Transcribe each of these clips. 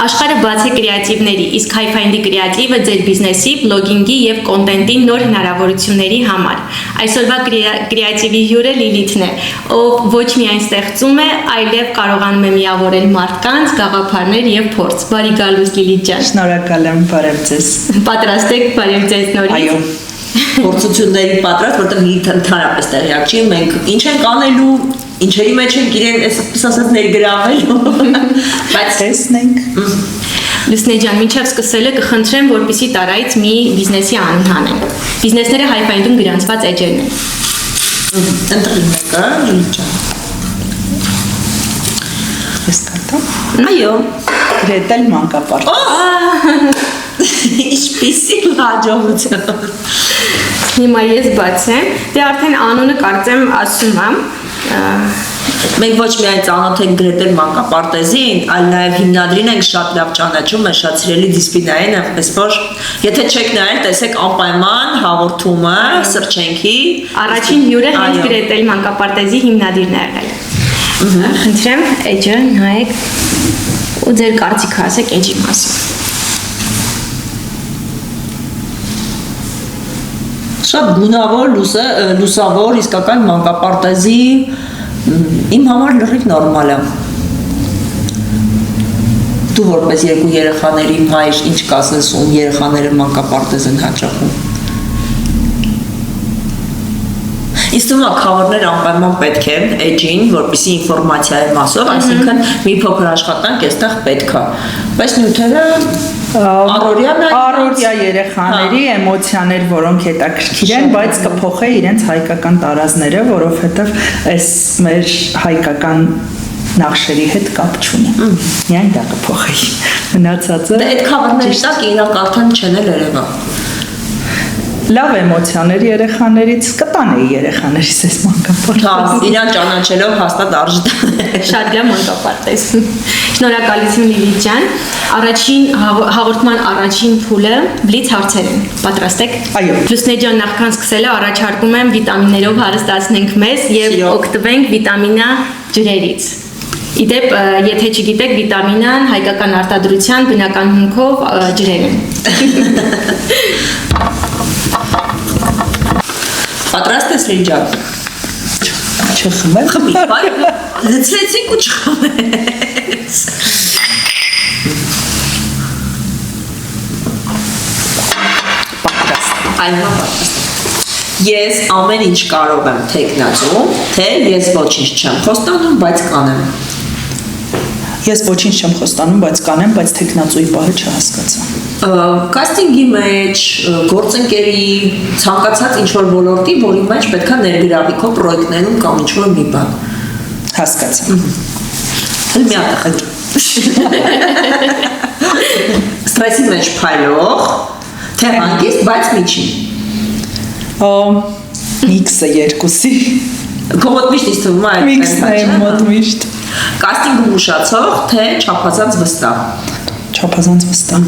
Աշխարհը բաց է կրեատիվների, իսկ HiFind-ի կրեատիվը ձեր բիզնեսի, բլոգինգի եւ կոնտենտի նոր հնարավորությունների համար։ Այսօրվա կրեատիվի հյուրը Լիլիթն է, ով ոչ միայն ստեղծում է, այլև կարողանում է միավորել մարդկանց, գաղափարներ եւ փորձ։ Բարի գալուս Լիլիթ ջան։ Շնորհակալ եմ, բարև ձեզ։ Պատրաստ եք, բարև ձեզ նորից։ Այո։ Փորձությունների պատրաստ, որտեղ Լիլիթ ընդհանրապես տեղյակ չի, մենք ինչ ենք անելու, ինչերի մեջ ենք իրեն այսպես ասած ներգրավելու, բայց տեսնենք։ Լուսնե ջան, մինչև սկսելը կխնդրեմ, որպեսզի տարայից մի բիզնեսի անուն հանենք։ Բիզնեսները HiFind-ում գրանցված էջերն են։ ընտրել մեկը, Լիլիթ ջան։ Ես կարտամ։ Այո։ Գրետել մանկապարտ։ Ինչպիսի հաջողություն։ Հիմա ես բացեմ, դե արդեն անունը կարծեմ ասում եմ։ Մենք ոչ միայն ծանոթ ենք գրետել մանկապարտեզին, այլ նաև հիմնադրին ենք շատ լավ ճանաչում, մեր շատ սիրելի դիսպլինային, այնպես որ եթե չեք նայել, տեսեք անպայման հաղորդումը, սրճենքի։ Առաջին հյուրը հենց գրետել մանկապարտեզի հիմնադիրն է եղել։ Խնդրեմ, էջը նայեք ու ձեր կարծիքը ասեք էջի մասին։ Շատ գունավոր, լուսավոր, իսկական մանկապարտեզի իմ համար լրիվ նորմալ է։ Դու որպես երկու երեխաների մայր ինչ կասես, ում երեխաները մանկապարտեզ են հաճախում։ Իսկ դու քավերներ անպայման պետք է էջին, որպեսզի ինֆորմացիայի մասով, այսինքն մի փոքր աշխատանք այստեղ պետք է։ Բայց նյութերը առօրյա երեխաների էմոցիաներ, որոնք հետաքրքիր են, բայց կփոխե իրենց հայկական տարազները, որովհետև այս մեր հայկական նախշերի հետ կապ չունի։ Միայն դա կփոխի։ Մնացածը Դե այդ քավերների տակ իրանք արդեն չեն էլ երևա։ լավ էմոցիաներ երեխաներից կտանեի երեխաներից այս մանկապարտեզը։ Իրան ճանաչելով հաստատ արժի տանել։ Շատ լավ մանկապարտեզ։ Շնորհակալություն Լիլիթ ջան։ Առաջին հաղորդման առաջին փուլը բլից հարցեր են։ Պատրաստ եք։ Այո։ Լուսնե ջան, նախքան սկսելը առաջարկում եմ վիտամիններով հարստացնենք մեզ եւ օգտվենք վիտամինա ջրերից։ Իդեպ, եթե չգիտեք, վիտամինան հայկական արտադրության բնական հումքով ջրեր են։ Պատրաստ ես Լիլիթ ջան։ Չխմեմ։ Խմի, բայ, լցրեցինք ու չխմես։ Այո, ես ամեն ինչ կարող եմ թեկնածում, թե ես ոչինչ չեմ խոստանում, բայց կանեմ։ Ես ոչինչ չեմ խոստանում, բայց կանեմ, բայց տեխնացուի պահը չհասկացա։ Կաստինգի մեջ, գործընկերի, ցանկացած ինչ-որ ոլորտի, որի մեջ պետքա ներգրավի քո պրոյեկտներում կամ ինչ-որ մի բան։ Հասկացա։ Հəl մի հատ խնդրեմ։ Ստրեսի մեջ փայլող, թե հանգիստ, բայց միջին։ Միքսը երկուսի։ Քո մոտ միշտ իսկ թվում է Միքսն է մոտ միշտ։ Կաստինգը ուշացող, թե չափազանց վստահ։ Չափազանց վստահ։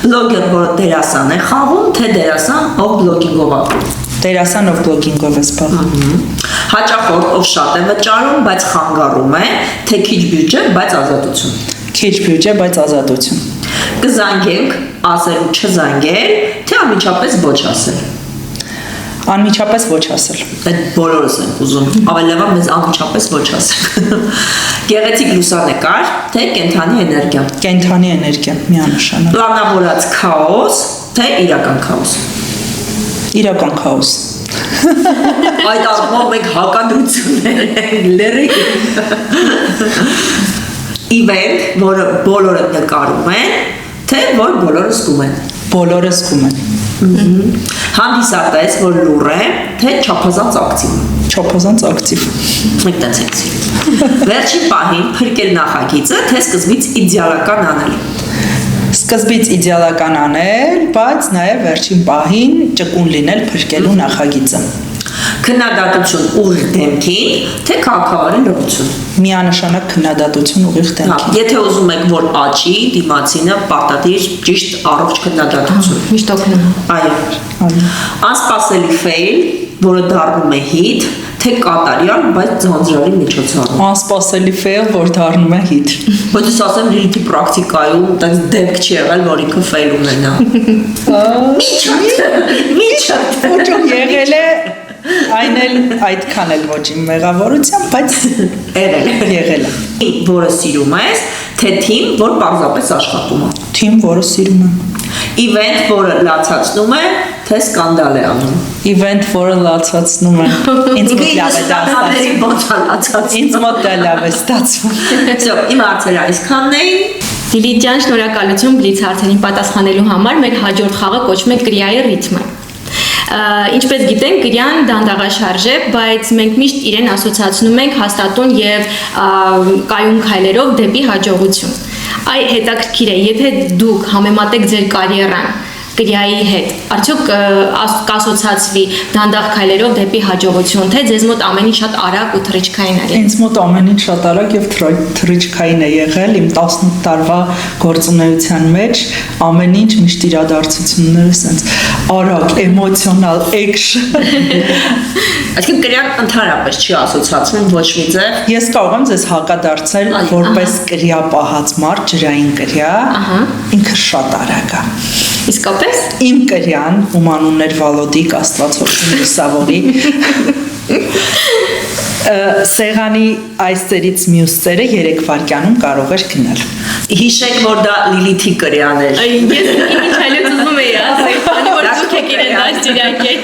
Բլոգեր, որ դերասան է խաղում, թե դերասան, ով բլոգինգով ապրում։ Դերասան ով բլոգինգով է զբաղվում։ Հաճախորդ, ով շատ է վճարում, բայց խանգարում է, թե քիչ բյուջե, բայց ազատություն։ Քիչ բյուջե, բայց ազատություն։ Կզանգենք, ասել ու չզանգել, թե անմիջապես ոչ ասել։ Անմիջապես ոչ ասել։ Այդ բոլորս ենք ուզում, ավելի լավ է մեզ անմիջապես ոչ ասել։ Գեղեցիկ լուսանկար, թե կենթանի էներգիա։ Կենթանի էներգիա, միանշանակ։ Պլանավորած քաոս, թե իրական քաոս։ Իրական քաոս։ Այդ առումով մենք հակադրություններ ենք լրիվ։ Իվենտ, որը բոլորը նկարում են, թե որ բոլորը զգում են։ Բոլորը զգում են։ Հանդիսատես, որ լուռ է, թե չափազանց ակտիվ։ Չափազանց ակտիվ։ Մենք տեցեցինք։ Վերջին պահին փրկել նախագիծը, թե սկզբից իդեալական անել։ Սկզբից իդեալական անել, բայց նաև վերջին պահին ճկուն լինել փրկելու նախագիծը։ Քննադատություն ուղիղ դեմքին, թե քաղաքավարի լրություն։ Միանշանակ քննադատություն ուղիղ դեմքին։ Եթե ուզում եք, որ աճի դիմացինը պարտադիր ճիշտ առողջ քննադատություն։ Միշտ օգնում։ Այո։ Անսպասելի ֆեյլ, որը դառնում է հիթ, թե կատարյալ, բայց ձանձրալի միջոցառում։ Անսպասելի ֆեյլ, որ դառնում է հիթ։ Բայց ես ասեմ Լիլիթի պրակտիկայում տես դեպք չի եղել, որ ինքը ֆեյլ ունենա։ Միջոց։ Ոչ եղել է այն էլ այդքան էլ ոչ իմ մեղավորությամբ, բայց եղել է։ Որը սիրում ես, թե թիմ, որ պարզապես աշխատում է։ Թիմ, որը սիրում եմ։ Event, որը լացացնում է, թե սկանդալ է անում։ Event, որը լացացնում է։ Ինձ մոտ լավ է ստացվում։ Ինձ մոտ լավ է ստացվում։ Всё, իմ հարցերը այսքանն էին։ Լիլիթ ջան, շնորհակալություն բլից հարցերին պատասխանելու համար։ Մեր հաջորդ խաղը կոչվում է կրիայի ռիթմը։ Ինչպես գիտենք, կրիան դանդաղաշարժ է, բայց մենք միշտ իրեն ասոցացնում ենք հաստատուն եւ կայուն քայլերով դեպի հաջողություն։ Այ հետաքրքիր է, եթե դուք համեմատեք ձեր կարիերան կրիայի հետ, արդյոք կասոցացվի դանդաղ քայլերով դեպի հաջողություն, թե ձեզ մոտ ամեն ինչ շատ արագ ու թռիչքային է։ Ինձ մոտ ամեն ինչ շատ արագ եւ թռիչքային է եղել իմ 18 տարվա գործունեության մեջ, ամեն ինչ միշտ իրադարձությունները sense արագ, էմոցիոնալ, action։ Այսինքն կրիան ընդհանրապես չի ասոցացվում ոչ մի ձև։ Ես կարող եմ ձեզ հակադարձել որպես կրիա պահած մարդ, ջրային կրիա, ինքը շատ արագ է։ Իսկապես Իմ կրյան, ում անունն էր Վալոդիկ, Աստված հոգին լուսավորի, սեղանի այս ծերից մյուս ծերը 3 վայրկյանում կարող էր գնել։ Հիշեք, որ դա Լիլիթի կրյան էր։ Ես ինչ այլոց ուզում էի ասել, քանի որ դուք եք իրեն դաստիարակել։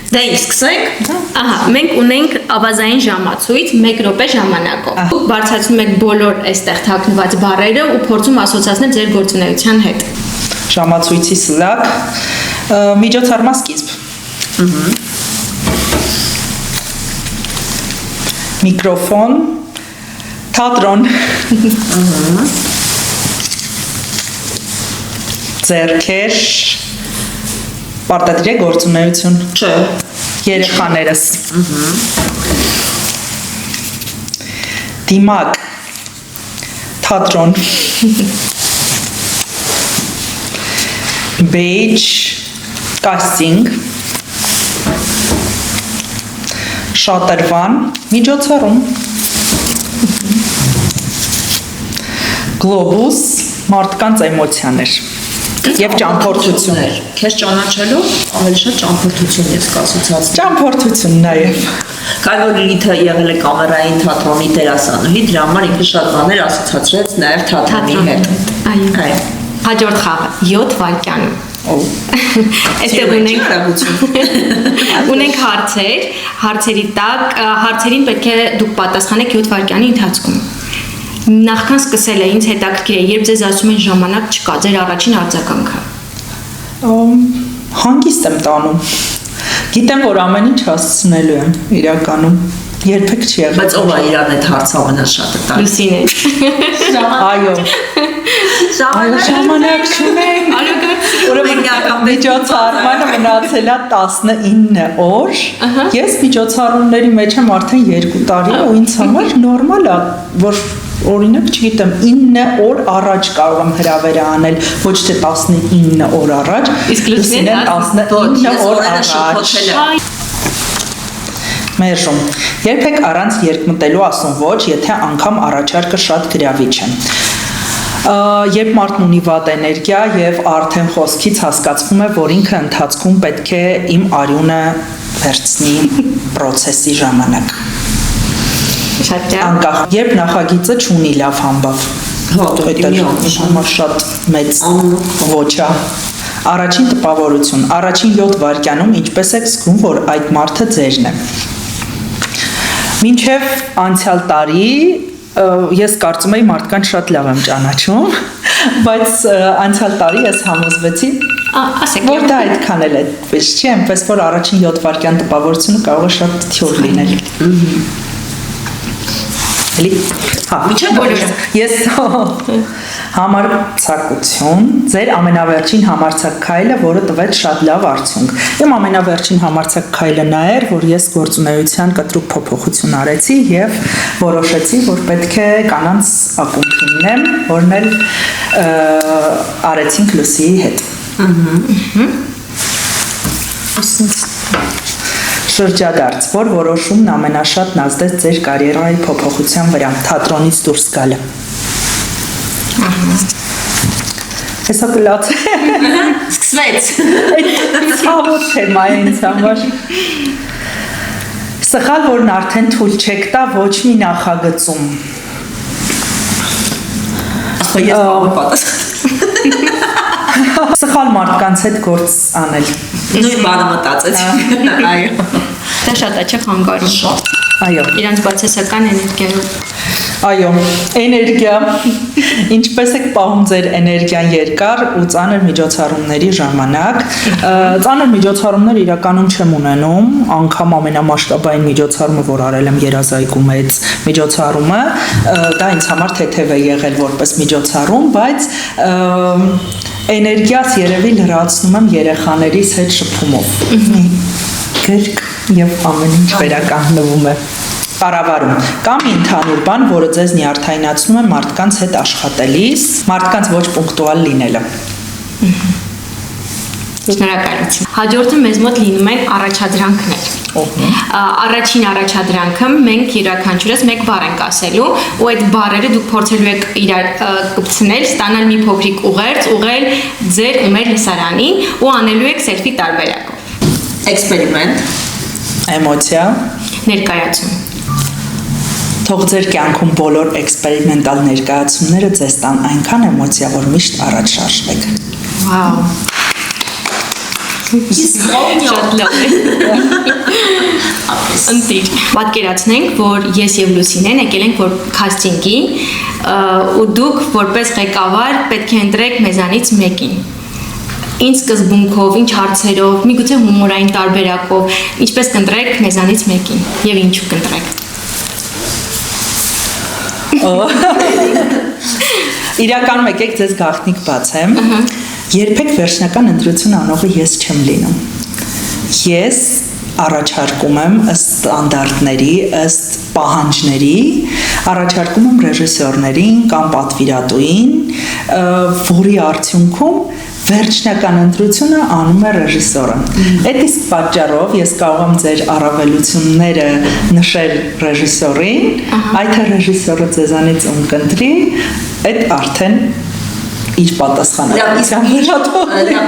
Դե սկսենք։ Ահա, մենք ունենք ավազային ժամացույց 1 րոպե ժամանակով։ Դուք բարձրացնում եք բոլոր այստեղ թաքնված բառերը ու փորձում ասոցացնել ձեր գործունեության հետ։ Ժամացույցի սլակ, միջոցառման սկիզբ։ Միկրոֆոն, թատրոն։ Ձեռքեր, պարտադիր է գործունեություն։ Չէ։ Երեխաներս։ Դիմակ, թատրոն։ Բեյջ, կաստինգ։ Շատրվան, միջոցառում։ Գլոբուս, մարդկանց էմոցիաներ եւ ճամփորդություն։ Քեզ ճանաչելու ավելի շատ ճամփորդություն ես կասոցացնում։ Ճամփորդություն նաեւ։ Քանի որ Լիլիթը եղել է կամերային թատրոնի դերասանուհի, դրա համար ինքը շատ բաներ ասոցացրեց նաեւ թատրոնի հետ։ Այո։ Հաջորդ խաղը 7 վայրկյանում։ Այստեղ ունենք հարցեր, հարցերի տակ, հարցերին պետք է դուք պատասխանեք 7 վայրկյանի ընթացքում։ Նախքան սկսելը ինձ հետաքրքիր է, երբ ձեզ ասում են ժամանակ չկա, ձեր առաջին արձագանքը։ Հանգիստ եմ տանում։ Գիտեմ, որ ամեն ինչ հասցնելու եմ իրականում։ Երբեք չի եղել։ Բայց ով է իրան այդ հարցը ամենաշատը տալիս։ Լուսինեն։ Այո։ Այո, ժամանակ չունենք։ Ուրեմն միջոցառմանը մնացել է 19 օր։ Ես միջոցառումների մեջ եմ արդեն 2 տարի ու ինձ համար նորմալ է, որ օրինակ, չգիտեմ, 9 օր առաջ կարող եմ հրավերը անել, ոչ թե 19 օր առաջ, իսկ Լուսինեն 19 օր առաջ։ Մերժում։ Երբեք առանց երկմտելու ասում ոչ, եթե անգամ առաջարկը շատ գրավիչ է։ Երբ մարդն ունի վատ էներգիա եւ արդեն խոսքից հասկացվում է, որ ինքը ընթացքում պետք է իմ արյունը վերցնի process-ի ժամանակ։ Շատ լավ։ Անկախ, երբ նախագիծը չունի լավ համբավ։ Դա շատ մեծ ոչ է։ Առաջին տպավորություն, առաջին 7 վայրկյանում ինչպես եք զգում, որ այդ մարդը ձերն է։ Մինչև անցյալ տարի ես կարծում եի մարդկանց շատ լավ եմ ճանաչում, բայց անցյալ տարի ես համոզվեցի, որ դա այդքան էլ այդպես չի, այնպես որ առաջին 7 վայրկյան տպավորությունը կարող է շատ թյուր լինել։ Ես համարձակություն, ձեր ամենավերջին համարձակ քայլը, որը տվեց շատ լավ արդյունք։ Իմ ամենավերջին համարձակ քայլը նա էր, որ ես գործունեության կտրուկ փոփոխություն արեցի եւ որոշեցի, որ պետք է կանանց ակումբ հիմնեմ, որն էլ արեցինք Լուսիի հետ։ Շրջադարձ, որ որոշումն ամենաշատն ազդեց ձեր կարիերայի փոփոխության վրա, թատրոնից դուրս գալը։ Հեսա կլաց։ Սկսվեց։ Այդ ցավոտ թեմա է ինձ համար։ Սխալ, որն արդեն թույլ չեք տա ոչ մի նախագծում։ Ասա ես պատասխան։ Սխալ մարդկանց հետ գործ անել։ Նույն բանը մտածեցի։ Այո։ Դա շատ է չէ խանգարում։ Այո։ Իրանց բացասական էներգիայով։ Այո, էներգիա։ Ինչպես եք պահում ձեր էներգիան երկար ու ծանր միջոցառումների ժամանակ։ Ծանր միջոցառումներ իրականում չեմ ունենում, անգամ ամենամասշտաբային միջոցառումը, որ արել եմ երազայգու մեծ միջոցառումը, դա ինձ համար թեթև է եղել որպես միջոցառում, բայց էներգիաս երևի լրացնում եմ երեխաներիս հետ շփումով։ Գրք եւ ամեն ինչ վերականգնվում է։ Կառավարում կամ ընդհանուր բան, որը ձեզ նյարդայնացնում է մարդկանց հետ աշխատելիս, մարդկանց ոչ պունկտուալ լինելը։ Շնորհակալություն։ Հաջորդը մեզ մոտ լինում են առաջադրանքներ։ Առաջին առաջադրանքը մենք յուրաքանչյուրս մեկ բառ ենք ասելու, ու այդ բառերը դուք փորձելու եք իրար կպցնել, ստանալ մի փոքրիկ ուղերձ, ուղղել ձեր ու մեր լսարանին ու անելու եք սելֆի տարբերակով։ Էքսպերիմենտ։ Էմոցիա։ Ներկայացում։ Թող ձեր կյանքում բոլոր էքսպերիմենտալ ներկայացումները ձեզ տան այնքան էմոցիա, որ միշտ առաջ շարժվեք։ Վաու։ Շատ լավ է։ Ընտիր։ Պատկերացնենք, որ ես եւ Լուսինեն եկել ենք որ քաստինգի, ու դուք որպես ղեկավար պետք է ընտրեք մեզանից մեկին։ Ինչ սկզբունքով, ինչ հարցերով, միգուցե հումորային տարբերակով, ինչպես կընտրեք մեզանից մեկին եւ ինչու կընտրեք։ Իրականում եկեք ձեզ գաղտնիք բացեմ։ Երբեք վերջնական ընտրություն անողը ես չեմ լինում։ Ես առաջարկում եմ ըստ ստանդարտների, ըստ պահանջների, առաջարկում եմ ռեժիսորներին կամ պատվիրատուին, որի արդյունքում վերջնական ընտրությունը անում է ռեժիսորը։ Այդ իսկ պատճառով ես կարող եմ ձեր առավելությունները նշել ռեժիսորին, այդ ռեժիսորը ձեզանից ում կընտրի, այդ արդեն իր պատասխանը։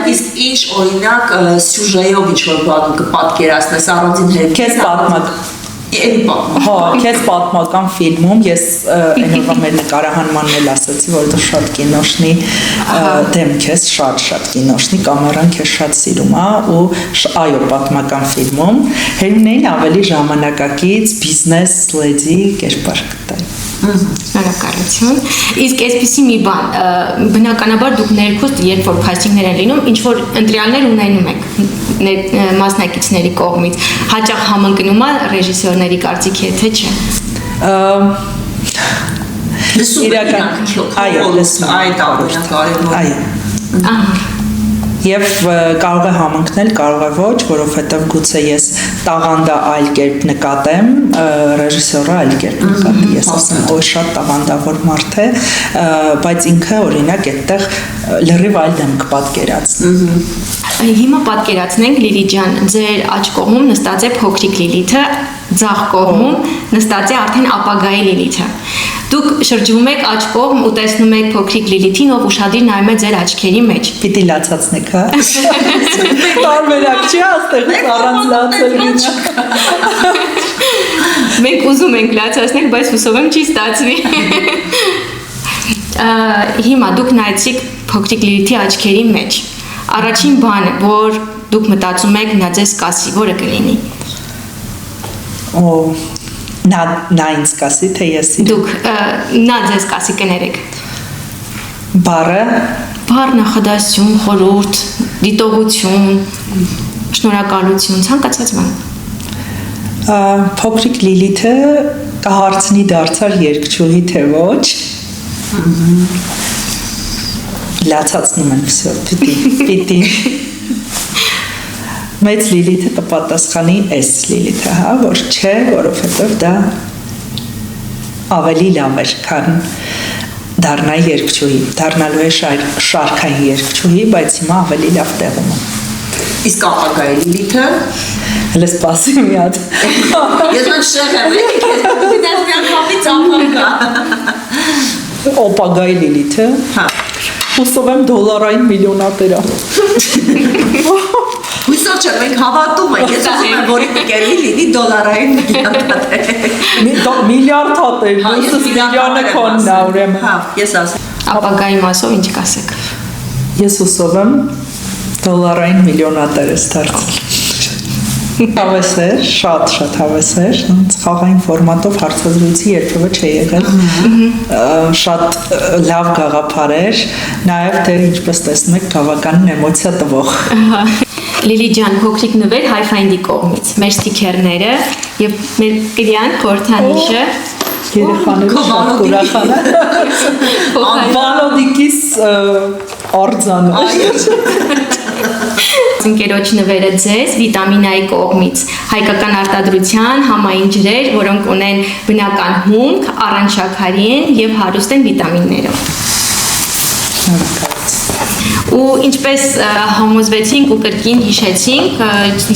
Իսկ ինչ օրինակ սյուժեով ինչ-որ բան կպատկերացնես առանձին հետ։ Քեզ պատմակ։ Հա, քեզ պատմական ֆիլմում ես այնօրվա մեր նկարահանմանն էլ ասացի, որ դու շատ կինոշնի դեմք ես, շատ կինոշնի, կամերան քեզ շատ սիրում է ու այո, պատմական ֆիլմում Հերմինեին ավելի ժամանակակից բիզնես լեդի կերպար կտայի։ Շնորհակալություն։ Իսկ այսպեսի մի բան, բնականաբար դուք ներքուստ, երբ որ քաստինգներ են լինում, ինչ որ ընտրյալներ ունենում եք մասնակիցների կողմից, հաճախ համընկնում է ռեժիսորների կարծիքի հետ, թե չէ։ Այո, լսում այդ ամենակարևորը։ Այո։ Եվ կարող է համընկնել, կարող է ոչ, որովհետև գուցե ես տաղանդը այլ կերպ նկատեմ, ռեժիսորը այլ կերպ նկատի, ես ասեմ, օ շատ տաղանդավոր մարդ է, բայց ինքը օրինակ այդտեղ լրիվ այլ դեմք պատկերացնի։ Հիմա պատկերացնենք Լիլի ջան, ձեր աջ կողմում նստած է փոքրիկ Լիլիթը, ձախ կողմում նստած է արդեն ապագայի Լիլիթը։ Դուք շրջվում եք աջ կողմ ու տեսնում եք փոքրիկ Լիլիթին, ով ուշադիր նայում է ձեր աչքերի մեջ։ Պիտի լացացնեք, հա։ Տարբերակ չի աստեղից առանց լացել գնա։ Մենք ուզում ենք լացացնենք, բայց հուսով եմ չի ստացվի։ Հիմա դուք նայեցիք փոքրիկ Լիլիթի աչքերի մեջ։ Առաջին բանը, որ դուք մտածում եք նա ձեզ կասի, որը կլինի։ Օ նա ինձ կասի, թե ես Դուք նա ձեզ կասի կներեք։ Բառը Բառ նախադասություն, խորհուրդ, դիտողություն, շնորհակալություն, ցանկացած բան։ Փոքրիկ Լիլիթը կհարցնի դարձար երգչուհի թե ոչ։ Լացացնում են վсё, պիտի։ Մեծ Լիլիթը կպատասխանի էս Լիլիթը, հա, որ չէ, որովհետև դա ավելի լավ էր, քան դառնա երգչուհի, դառնալու է շարքային երգչուհի, բայց հիմա ավելի լավ տեղում է։ Իսկ ապագայի Լիլիթը Հələ սպասի մի հատ։ ես ոնց շեղեմ, ես դեռ կապից ապագա։ Ապագայի Լիլիթը։ Հա։ Հուսով եմ դոլարային միլիոնատերա։ Հույսով չէ, մենք հավատում ենք, ես ասում եմ, որ ինքերի լինի դոլարային միլիարդատեր։ Միլիարդ հատեր, ուսս միլիոնը քոնն է ուրեմն։ Հա, ես ասեմ։ Ապագայի մասով ինչ կասեք։ Ես հուսով եմ դոլարային միլիոնատեր ես դարձել։ Հավես էր, շատ հավես էր, խաղային ֆորմատով հարցազրույցի երբևէ չի եղել։ Շատ լավ գաղափար էր, նաև թե ինչպես տեսնում եք, բավականին էմոցիա տվող։ Լիլի ջան, փոքրիկ նվեր Hi-Find-ի կողմից, մեր սթիքերները եւ մեր կրյան խորհրդանիշը Երեխաները շատ ուրախան են։ Անվանոդիկիս արձանը։ Ընկերոջ նվերը ձեզ վիտամինայի կողմից հայկական արտադրության համային ջրեր, որոնք ունեն բնական հումք, առանց շաքարի են եւ հարուստ են վիտամիններով։ Ու ինչպես համոզվեցինք ու կրկին հիշեցինք,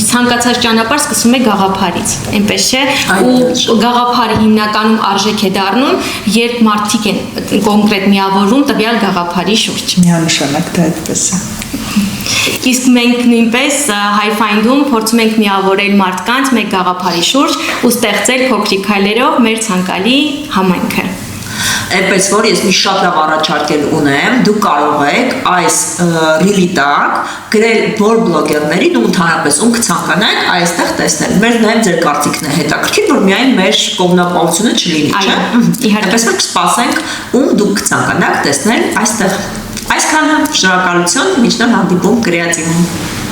ցանկացած ճանապարհ սկսում է գաղափարից, այնպես չէ, ու գաղափարը հիմնականում արժեք է դառնում, երբ մարդիկ են կոնկրետ միավորվում տվյալ գաղափարի շուրջ։ Միանշանակ դա այդպես է։ Իսկ մենք նույնպես Hi-Find-ում փորձում ենք միավորել մարդկանց մեկ գաղափարի շուրջ ու ստեղծել փոքրիկ քայլերով մեր ցանկալի համայնքը։ Այնպես որ ես մի շատ լավ առաջարկել ունեմ, դուք կարող եք այս ռիլի տակ գրել որ բլոգերներին ու ընդհանրապես ում կցանկանաք այստեղ տեսնել։ Մեր նաև ձեր կարծիքն է հետաքրքիր, որ միայն մեր կողմնակալությունը չլինի, չէ՞։ Այնպես որ կսպասենք ում դուք կցանկանաք տեսնել այստեղ։ Այսքանը շնորհակալություն, մինչև հանդիպում կրեատիվում։